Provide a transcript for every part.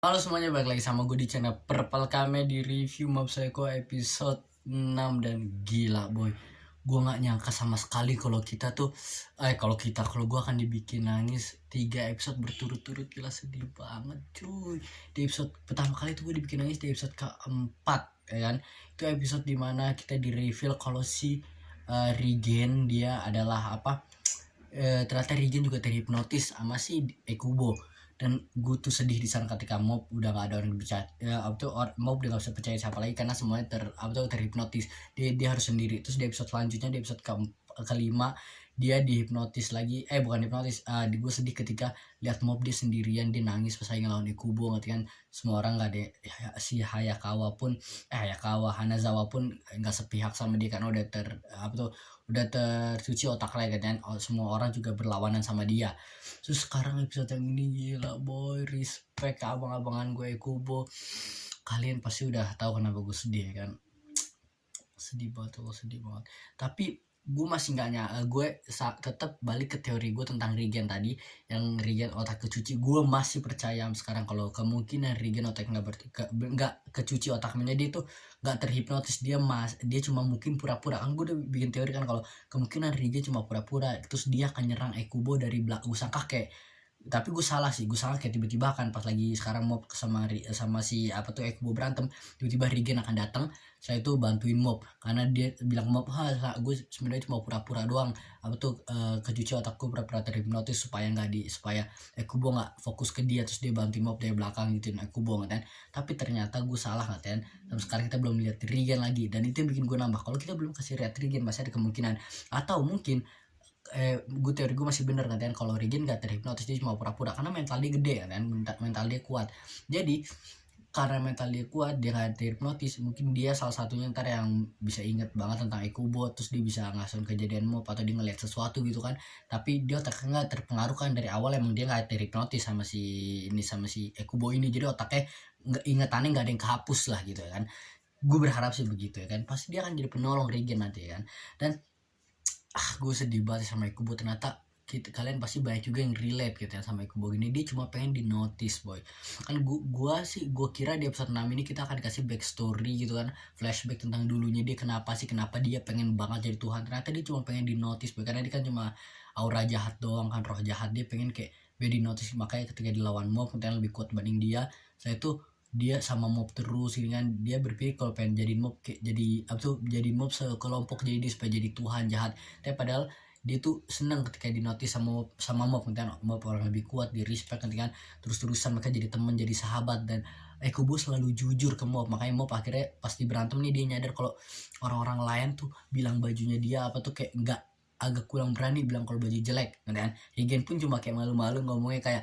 Halo semuanya, balik lagi sama gue di channel Purple Kame di review Mob Psycho episode 6. Dan gila boy, gue gak nyangka sama sekali kalau kalau gue akan dibikin nangis 3 episode berturut-turut. Gila, sedih banget cuy. Di episode pertama kali tuh gue dibikin nangis di episode keempat, ya kan. Itu episode dimana kita di reveal kalau si Regen dia adalah ternyata Regen juga terhipnotis sama si Ekubo. Dan gue tuh sedih di sana ketika mob udah gak ada orang yang percaya, mob udah gak bisa percaya siapa lagi karena semuanya terhipnotis. Dia harus sendiri. Terus di episode selanjutnya, di episode kelima, dia dihipnotis lagi, bukan hipnotis. Gue sedih ketika lihat mob dia sendirian, dia nangis pas lagi ngelawan Ikubo, ngerti kan. Semua orang gak ada, si Hayakawa Hanazawa pun nggak sepihak sama dia karena udah tercuci otak lagi kan. Semua orang juga berlawanan sama dia. Terus sekarang episode yang ini gila boy, respect ke abang-abangan gue Kubo. Kalian pasti udah tahu kenapa gue sedih, kan. Sedih banget. Tapi gue masih tetap balik ke teori gue tentang Regen tadi, yang Regen otak kecuci. Gue masih percaya sekarang kalau kemungkinan Regen otak nggak kecuci otaknya, dia tuh nggak terhipnotis, dia cuma mungkin pura-pura. Kan gue udah bikin teori kan kalau kemungkinan Regen cuma pura-pura, terus dia akan nyerang Ekubo dari belakang. Gue sangka kayak, tapi gue salah kayak tiba-tiba kan pas lagi sekarang mob sama si Ekubo berantem, tiba-tiba Regen akan datang. Saya itu bantuin mob karena dia bilang mob, gue sebenarnya cuma pura-pura doang, kecuci otakku, pura-pura terhipnotis supaya Ekubo nggak fokus ke dia. Terus dia bantuin mob dari belakang gitu, Ekubo kan. Tapi ternyata gue salah kan. Sampai sekarang kita belum lihat Regen lagi, dan itu yang bikin gue nambah kalau kita belum kasih lihat Regen masih ada kemungkinan, atau mungkin teori gue masih bener kan kalau Regen gak terhipnotis, dia cuma pura-pura karena mental dia gede kan, mental dia kuat. Jadi karena mental dia kuat, dia gak terhipnotis, mungkin dia salah satunya ntar yang bisa inget banget tentang Ekubo. Terus dia bisa ngasuhin kejadian mob atau dia ngeliat sesuatu gitu kan. Tapi dia otaknya gak terpengaruh kan dari awal, emang dia gak terhipnotis sama si Ekubo ini. Jadi otaknya ingetannya gak ada yang kehapus lah gitu kan. Gue berharap sih begitu ya kan. Pasti dia akan jadi penolong Regen nanti kan. Dan gue sedih banget sama Ekubo. Ternyata kalian pasti banyak juga yang relate gitu ya sama Ekubo ini. Dia cuma pengen di notice boy. Kan gue kira di episode 6 ini kita akan dikasih backstory gitu kan, flashback tentang dulunya dia, kenapa dia pengen banget jadi Tuhan. Ternyata dia cuma pengen di notice boy, karena dia kan cuma aura jahat doang kan, roh jahat. Dia pengen kayak biar di notice, makanya ketika dilawan mob ternyata lebih kuat banding dia. Saya tuh dia sama mob terus ini kan, dia berpikir kalau pengen jadi mob kayak jadi mob sekelompok, jadi dia supaya jadi Tuhan jahat. Tapi padahal dia tuh seneng ketika dinotis sama mob kan, mob orang lebih kuat, di respect kan, terus-terusan mereka jadi teman, jadi sahabat. Dan Ekubo selalu jujur ke mob, makanya mob akhirnya pasti berantem nih, dia nyadar kalau orang-orang lain tuh bilang bajunya dia kayak nggak, agak kurang berani bilang kalau baju jelek kan. Regen pun cuma kayak malu-malu ngomongnya kayak,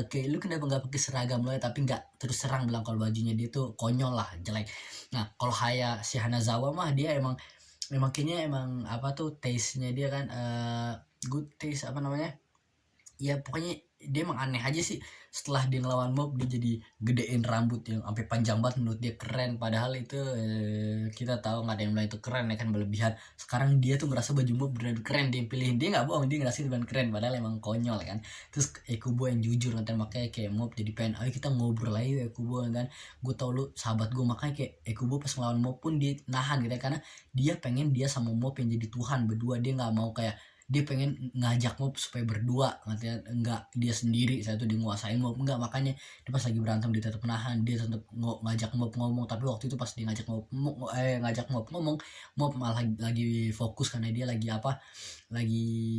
kayak lu kenapa nggak pakai seragam lo ya, tapi nggak terus serang bilang kalau bajunya dia tuh konyol lah, jelek. Nah kalau si Hanazawa mah dia emang kayaknya taste-nya dia kan, good taste ya pokoknya dia emang aneh aja sih. Setelah dia ngelawan mob, dia jadi gedein rambut yang sampai panjang banget, menurut dia keren. Padahal itu kita tahu nggak ada yang bilang itu keren ya kan, berlebihan. Sekarang dia tuh ngerasa baju mob beneran keren, dia pilihin, dia nggak bohong, dia ngerasa beneran keren padahal emang konyol kan. Terus Ekubo yang jujur kan, makanya kayak mob jadi pengen, ayo kita ngobrol aja Ekubo kan, gue tau lu sahabat gue. Makanya kayak Ekubo pas ngelawan mob pun dia nahan gitu ya, karena dia pengen dia sama mob yang jadi Tuhan berdua. Dia nggak mau kayak, dia pengen ngajak mob supaya berdua, enggak dia sendiri saya tuh dia nguasain mob, enggak. Makanya dia pas lagi berantem dia tetap menahan, dia tetap ngajak mob ngomong. Tapi waktu itu pas dia ngajak mob ngomong, mob malah lagi fokus karena dia lagi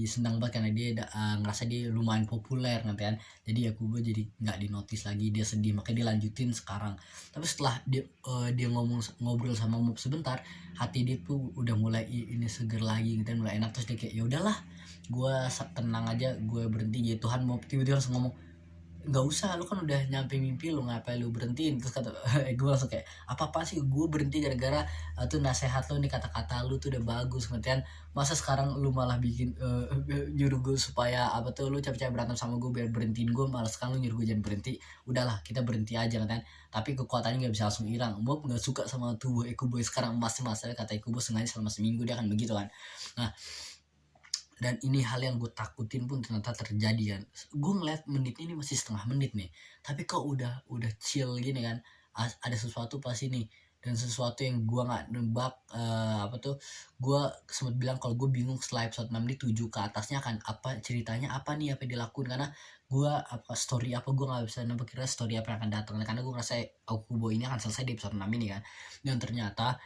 senang banget karena dia ngerasa dia lumayan populer kan. Jadi gue jadi nggak dinotis lagi, dia sedih, makanya dia lanjutin sekarang. Tapi setelah dia ngobrol sama mob sebentar, hati dia tuh udah mulai ini seger lagi gitu, mulai enak. Terus dia kayak, ya udahlah, gue tenang aja, gue berhenti jadi Tuhan. Mob tiba-tiba langsung ngomong, nggak usah, lu kan udah nyampe mimpi lu, ngapain lu berhentiin. Terus kata gue langsung kayak, apa sih gue berhenti gara-gara tuh nasehat lu nih, kata-kata lu tuh udah bagus ngertian. Masa sekarang lu malah bikin nyuruh gue supaya lu capek-capek berantem sama gue biar berhentiin gue, malah sekarang lu nyuruh gue jangan berhenti. Udahlah kita berhenti aja kan. Tapi kekuatannya nggak bisa langsung hilang. Mob nggak suka sama tubuh Ekubo sekarang, emas kata Ekubo sengaja selama seminggu dia akan begitu kan. Nah Dan ini hal yang gue takutin pun ternyata terjadi kan. Gue ngeliat menit ini masih setengah menit nih, tapi kok udah chill gini kan. Ada sesuatu pasti nih, dan sesuatu yang gue nggak nebak. Apa tuh, gue sempat bilang kalau gue bingung setelah episode 6 di 7 ke atasnya kan apa ceritanya, apa nih apa yang dilakuin, karena gue apa story apa gue nggak bisa nebak kira story apa yang akan datang, karena gue ngerasa Okubo ini akan selesai di episode 6 ini kan. Dan ternyata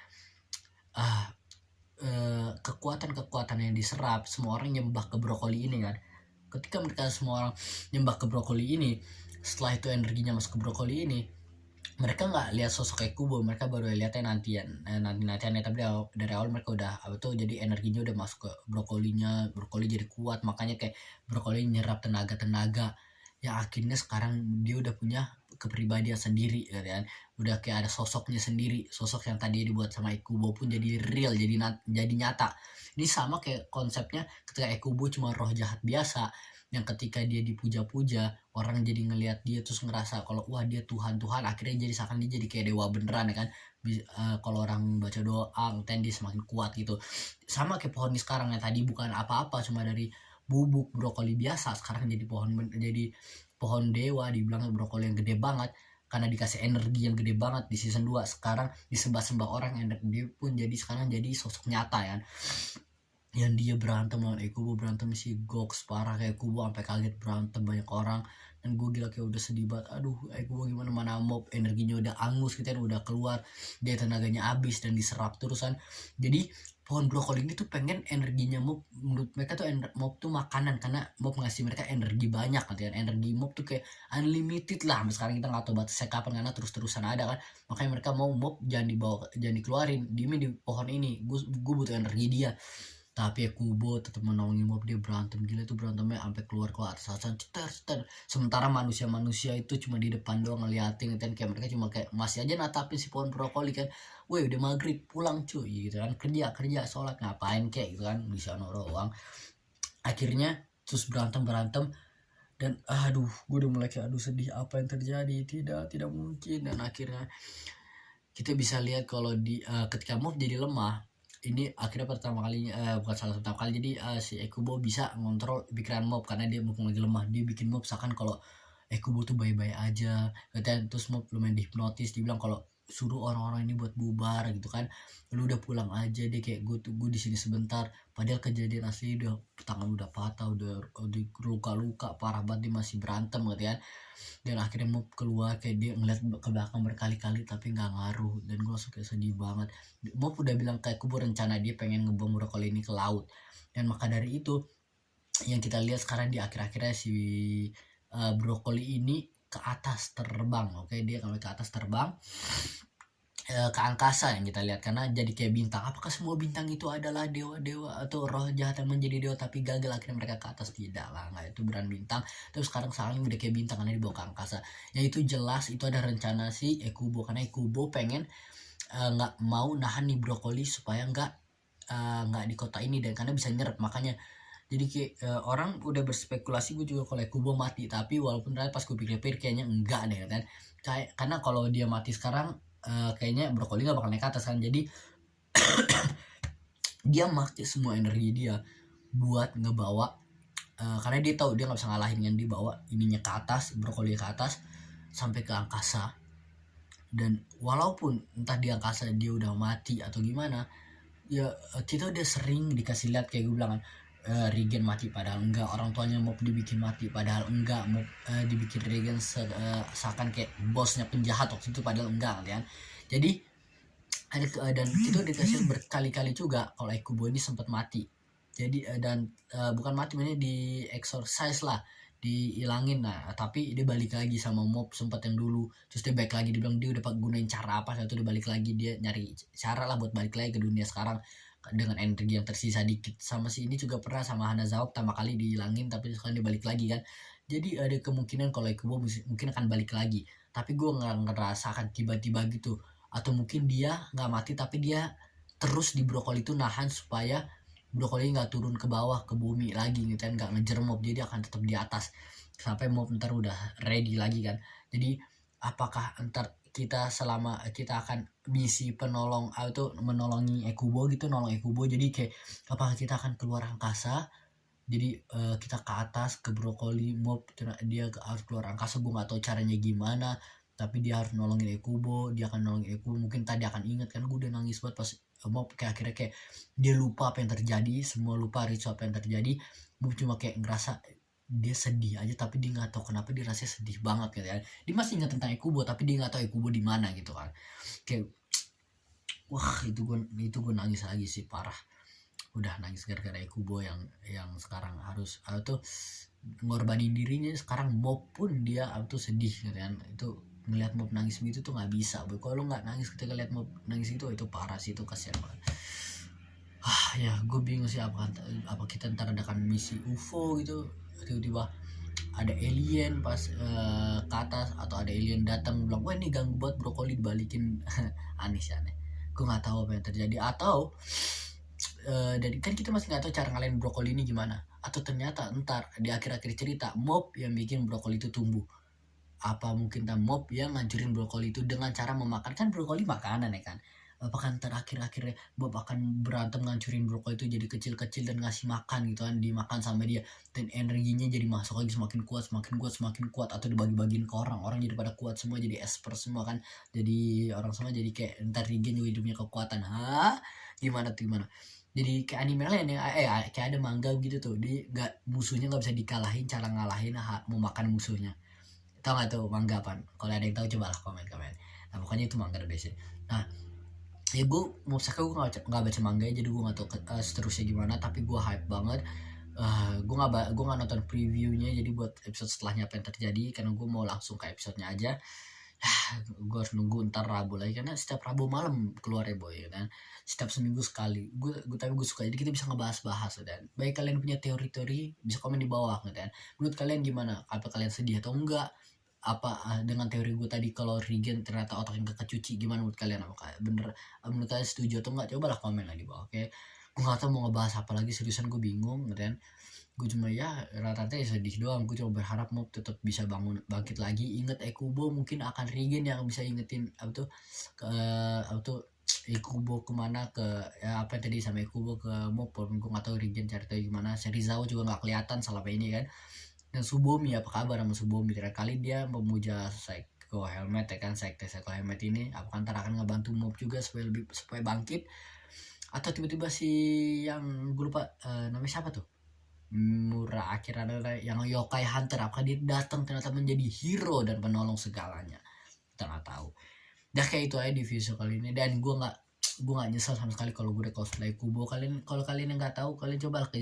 kekuatan-kekuatan yang diserap, semua orang nyembah ke brokoli ini kan. Ketika mereka semua orang nyembah ke brokoli ini, setelah itu energinya masuk ke brokoli ini, mereka nggak lihat sosok kayak Kubo, mereka baru lihatnya nantian nantiannya. Tapi dari awal mereka udah apa tuh, jadi energinya udah masuk ke brokolinya, brokoli jadi kuat, makanya kayak brokoli nyerap tenaga yang akhirnya sekarang dia udah punya kepribadian sendiri kan. Udah kayak ada sosoknya sendiri, sosok yang tadi dibuat sama Ikubo pun jadi real, jadi nyata. Ini sama kayak konsepnya ketika Ikubo cuma roh jahat biasa, yang ketika dia dipuja-puja orang jadi ngelihat dia terus ngerasa kalau wah dia Tuhan, akhirnya jadi seakan dia jadi kayak dewa beneran ya kan. Kalau orang baca doa dan dia semakin kuat gitu. Sama kayak pohon ini sekarang yang tadi bukan apa-apa, cuma dari bubuk brokoli biasa sekarang jadi pohon dewa, dibilang brokoli yang gede banget karena dikasih energi yang gede banget di season 2. Sekarang disembah-sembah orang, energi pun jadi sekarang jadi sosok nyata ya. Yang dia berantem lawan Ekubo, berantem si Gox parah kayak Kubo sampai kaget berantem banyak orang. Dan gue gila kayak udah sedih banget, aduh Ekubo gimana, mana mob energinya udah angus gitu kan, udah keluar, dia tenaganya habis dan diserap terusan. Jadi pohon brokoli ini tuh pengen energinya mob, menurut mereka tuh mob tuh makanan, karena mob ngasih mereka energi banyak kan. Energi mob tuh kayak unlimited lah, sampai sekarang kita nggak tahu batasnya kapan karena terus-terusan ada kan. Makanya mereka mau mob jangan dibawa, jangan dikeluarin, diemin di pohon ini, gue butuh energi dia. Tapi Kubo tetap menolongin mob, dia berantem gila tuh, berantemnya sampai keluar atas-atasan cetar. Sementara manusia itu cuma di depan doang ngeliatin kan, kayak mereka cuma kayak masih aja natapin si pohon brokoli kan. Woi udah maghrib pulang cuy gitu kan, kerja sholat ngapain kayak gitu kan, di sana doang. Akhirnya terus berantem dan aduh gue udah mulai kayak aduh sedih, apa yang terjadi, tidak mungkin. Dan akhirnya kita bisa lihat kalau di ketika mob jadi lemah, ini akhirnya pertama kali bukan salah pertama kali, jadi si Ekubo bisa ngontrol pikiran mob karena dia mumpung lagi lemah, dia bikin mob seakan kalau Ekubo tuh baik-baik aja katanya. Terus mob lumayan dihipnotis, dibilang kalau suruh orang-orang ini buat bubar gitu kan, lu udah pulang aja deh, kayak gue di sini sebentar. Padahal kejadian asli udah tangan udah patah, udah luka-luka parah banget, dia masih berantem gitu kan. Dan akhirnya mau keluar, kayak dia ngeliat ke belakang berkali-kali tapi nggak ngaruh. Dan gue langsung kayak sedih banget. Mau udah bilang kayak Kubo rencana dia pengen ngebuang brokoli ini ke laut, dan maka dari itu yang kita lihat sekarang di akhir-akhirnya si brokoli ini ke atas terbang. Oke, dia sampai ke atas terbang ke angkasa yang kita lihat, karena jadi kayak bintang. Apakah semua bintang itu adalah dewa-dewa atau roh jahat yang menjadi dewa tapi gagal akhirnya mereka ke atas? Tidak lah, nggak, itu beran bintang. Terus sekarang udah kayak bintang karena dibawa ke angkasa. Ya itu jelas itu ada rencana si Ekubo, karena Ekubo pengen nggak mau nahan nih brokoli supaya nggak di kota ini, dan karena bisa nyerap. Makanya jadi kayak orang udah berspekulasi gue juga kalau Kubo mati, tapi walaupun pas gue pikir-pikir kayaknya enggak deh kan. Karena kalau dia mati sekarang kayaknya brokoli nggak bakal naik ke atas kan. Jadi dia pakai semua energi dia buat ngebawa karena dia tahu dia nggak bisa ngalahin, yang dibawa ininya ke atas, brokoli ke atas sampai ke angkasa. Dan walaupun entah di angkasa dia udah mati atau gimana ya, kita udah sering dikasih lihat kayak gue bilang kan, Regen mati padahal enggak, orang tuanya mau dibikin mati padahal enggak, mau dibikin Regen seakan kayak bosnya penjahat waktu itu padahal enggak kan. Jadi ada dan kita dikasih berkali-kali juga kalau Ekubo ini sempat mati. Jadi dan bukan mati, makanya di exorcise lah, dihilangin. Nah tapi dia balik lagi sama mob sempat yang dulu, terus dia balik lagi, dia bilang dia udah gunain cara apa, satu dia balik lagi, dia nyari cara lah buat balik lagi ke dunia sekarang dengan energi yang tersisa dikit. Sama si ini juga pernah sama Hanazawa pertama kali dihilangin, tapi sekarang dia balik lagi kan. Jadi ada kemungkinan kalau Ekubo mungkin akan balik lagi, tapi gue nggak ngerasa akan tiba-tiba gitu. Atau mungkin dia nggak mati tapi dia terus di brokoli itu nahan supaya brokoli nggak turun ke bawah ke bumi lagi gitu kan, nggak ngejar mob, jadi dia akan tetap di atas sampai mob ntar udah ready lagi kan. Jadi apakah ntar kita selama kita akan misi menolongi Ekubo gitu, nolong Ekubo, jadi kayak apakah kita akan keluar angkasa Jadi kita ke atas ke brokoli mob, dia harus keluar angkasa, gue nggak tahu caranya gimana, tapi dia harus nolongin Ekubo, dia akan nolongin Ekubo, mungkin tadi akan inget kan gue udah nangis banget pas mob kayak akhirnya kayak dia lupa apa yang terjadi, semua lupa Ritsu apa yang terjadi. Mob cuma kayak ngerasa dia sedih aja, tapi dia nggak tahu kenapa dia rasanya sedih banget gitu kan. Dia masih ingat tentang Ekubo tapi dia nggak tahu Ekubo di mana gitu kan. Kayak wah itu gue nangis lagi sih parah. Udah nangis gara-gara Ekubo yang sekarang harus tuh ngorbanin dirinya. Sekarang mob pun dia tuh sedih gitu kan. Itu ngelihat mob nangis begitu tuh nggak bisa boy. Kalau nggak nangis ketika lihat mob nangis itu parah sih, itu kasihan banget. Ya gue bingung sih apa kita ntar adakan misi UFO gitu, tiba-tiba ada alien pas ke atas, atau ada alien datang bilang wah ini ganggu buat brokoli dibalikin. Aneh sih, aneh. Gue nggak tahu apa yang terjadi, atau dan kan kita masih nggak tahu cara ngalahin brokoli ini gimana, atau ternyata ntar di akhir-akhir cerita mob yang bikin brokoli itu tumbuh. Apa mungkin mob yang ngancurin brokoli itu dengan cara memakan, kan brokoli makanan ya kan. Apakah ntar akhir-akhirnya mob akan berantem ngancurin brokoli itu jadi kecil-kecil dan ngasih makan gitu kan, dimakan sama dia, dan energinya jadi masuk lagi semakin kuat semakin kuat semakin kuat, atau dibagi-bagiin ke orang jadi pada kuat semua, jadi esper semua kan, jadi orang semua jadi kayak ntar Regen juga hidupnya kekuatan. Gimana tuh gimana, jadi kayak anime lain ya, kayak ada manga gitu tuh, dia musuhnya nggak bisa dikalahin, cara ngalahin mau makan musuhnya. Tahu nggak tuh manga apa? Kalau ada yang tahu coba lah komen. Nah pokoknya itu manga basic. Nah ya gue mau gue nggak baca manga, jadi gue nggak tahu seterusnya gimana, tapi gue hype banget. Gue nggak nonton previewnya, jadi buat episode setelahnya apa yang terjadi, karena gue mau langsung ke episodenya aja. Gue harus nunggu ntar Rabu lagi, karena setiap Rabu malam keluar ya boy kan, setiap seminggu sekali. Tapi gue suka, jadi kita bisa ngebahas-bahas dan baik kalian punya teori-teori bisa komen di bawah kan. Menurut kalian gimana, apa kalian sedih atau enggak apa dengan teori gue tadi, kalau Regen ternyata otaknya gak kecuci, gimana menurut kalian? Apakah bener menurut kalian setuju atau enggak? Coba lah komen lah di bawah. Oke, gue gak tau mau ngebahas apa lagi, seriusan gue bingung kan. Gue cuma ya rata-rata ya sedih doang. Gue cuma berharap mau tetap bisa bangkit lagi, inget Ekubo, mungkin akan Regen yang bisa ingetin apa tuh Ekubo kemana, ke ya, apa yang tadi sama Ekubo ke Mopor. Gue gak tahu Regen cari tahu gimana. Serizawa juga gak kelihatan selama ini kan. Dan Subomi, apa kabar sama Subomi? Terakhir kali dia memuja Psycho Helmet ya kan, Psycho Helmet ini apakah ntar akan ngebantu mob juga supaya bangkit, atau tiba-tiba si yang gue lupa namanya siapa tuh, Mura akhirnya yang Yokai Hunter, apakah dia datang ternyata menjadi hero dan penolong segalanya? Kita nggak tahu. Dah kayak itu aja di video kali ini, dan gue nggak nyesel sama sekali kalau gue udah cosplay Kubo. Kalau kalian yang nggak tahu, kalian coba ke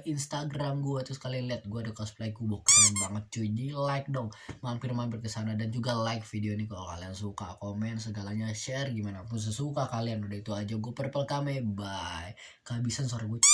Instagram gue, terus kalian lihat gue ada cosplay Kubo, keren banget cuy. Di like dong, mampir ke sana, dan juga like video ini kalau kalian suka, komen segalanya, share gimana pun sesuka kalian. Udah itu aja, gue Purple Kame, bye. Kehabisan suara gue.